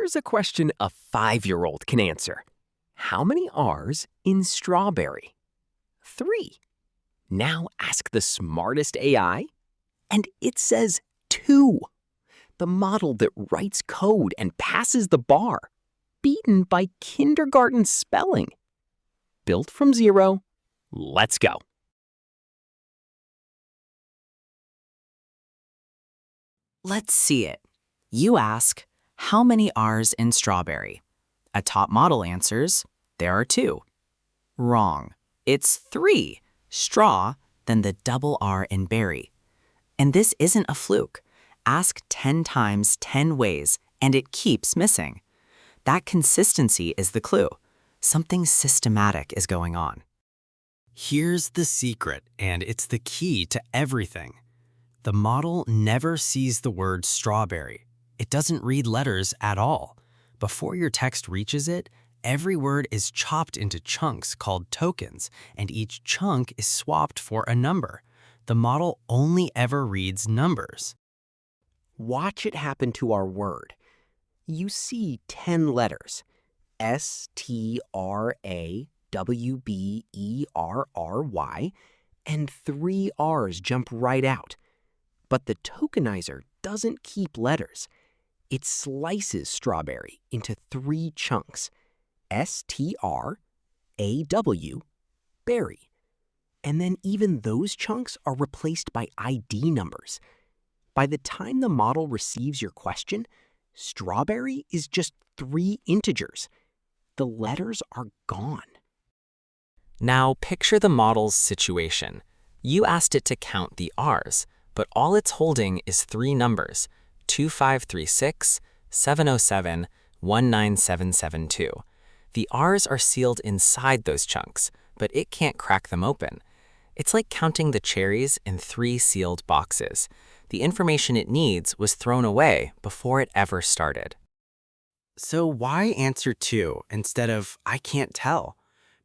Here's a question a 5-year-old can answer. How many R's in strawberry? 3. Now ask the smartest AI, and it says 2. The model that writes code and passes the bar, beaten by kindergarten spelling. Built from zero, let's go. Let's see it. You ask, how many R's in strawberry? A top model answers, there are 2. Wrong. It's 3. Straw, then the double R in berry. And this isn't a fluke. Ask 10 times 10 ways, and it keeps missing. That consistency is the clue. Something systematic is going on. Here's the secret, and it's the key to everything. The model never sees the word strawberry. It doesn't read letters at all. Before your text reaches it, every word is chopped into chunks called tokens, and each chunk is swapped for a number. The model only ever reads numbers. Watch it happen to our word. You see 10 letters, STRAWBERRY, and 3 R's jump right out. But the tokenizer doesn't keep letters. It slices strawberry into 3 chunks, STRAW, berry. And then even those chunks are replaced by ID numbers. By the time the model receives your question, strawberry is just 3 integers. The letters are gone. Now picture the model's situation. You asked it to count the R's, but all it's holding is 3 numbers, 2536, 707, 19772. The R's are sealed inside those chunks, but it can't crack them open. It's like counting the cherries in 3 sealed boxes. The information it needs was thrown away before it ever started. So why answer 2 instead of I can't tell?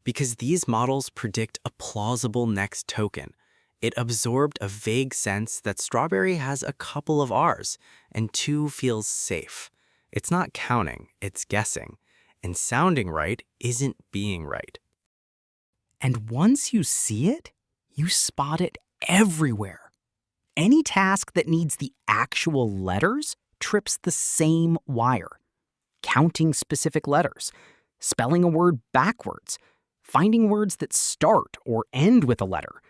Because these models predict a plausible next token. It absorbed a vague sense that strawberry has a couple of R's, and 2 feels safe. It's not counting, it's guessing. And sounding right isn't being right. And once you see it, you spot it everywhere. Any task that needs the actual letters trips the same wire. Counting specific letters, spelling a word backwards, finding words that start or end with a letter,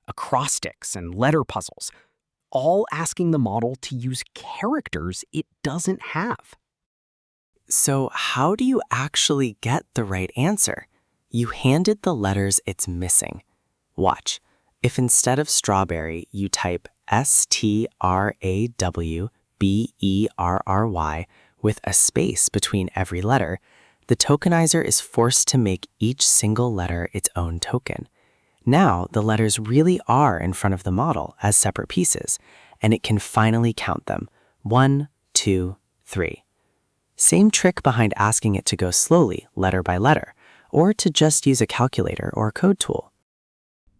acrostics and letter puzzles, all asking the model to use characters it doesn't have. So how do you actually get the right answer? You hand it the letters it's missing. Watch. If instead of strawberry, you type STRAWBERRY with a space between every letter, the tokenizer is forced to make each single letter its own token. Now, the letters really are in front of the model as separate pieces, and it can finally count them. 1, 2, 3. Same trick behind asking it to go slowly, letter by letter, or to just use a calculator or a code tool.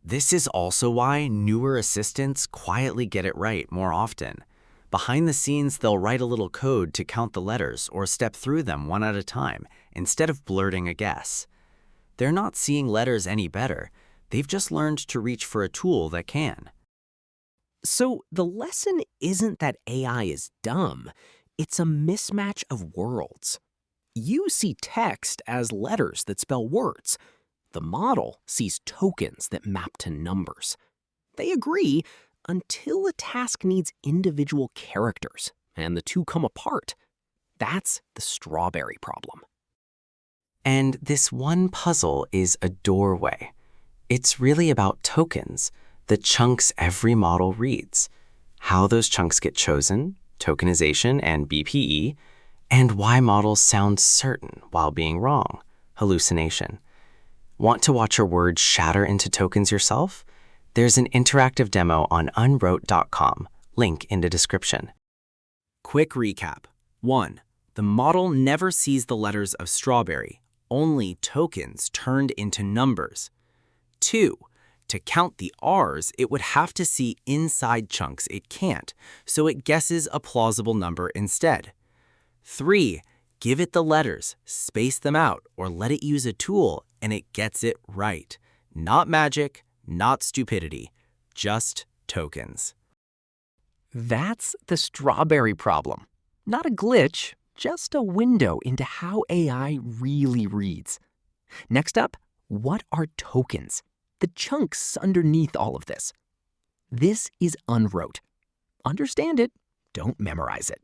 This is also why newer assistants quietly get it right more often. Behind the scenes, they'll write a little code to count the letters or step through them one at a time, instead of blurting a guess. They're not seeing letters any better. They've just learned to reach for a tool that can. So the lesson isn't that AI is dumb. It's a mismatch of worlds. You see text as letters that spell words. The model sees tokens that map to numbers. They agree until a task needs individual characters, and the 2 come apart. That's the strawberry problem. And this one puzzle is a doorway. It's really about tokens, the chunks every model reads, how those chunks get chosen, tokenization and BPE, and why models sound certain while being wrong, hallucination. Want to watch your words shatter into tokens yourself? There's an interactive demo on unrote.com, link in the description. Quick recap. 1. The model never sees the letters of strawberry, only tokens turned into numbers. 2. To count the R's, it would have to see inside chunks it can't, so it guesses a plausible number instead. 3. Give it the letters, space them out, or let it use a tool, and it gets it right. Not magic, not stupidity, just tokens. That's the strawberry problem. Not a glitch, just a window into how AI really reads. Next up, what are tokens? The chunks underneath all of this. This is Unrote. Understand it, don't memorize it.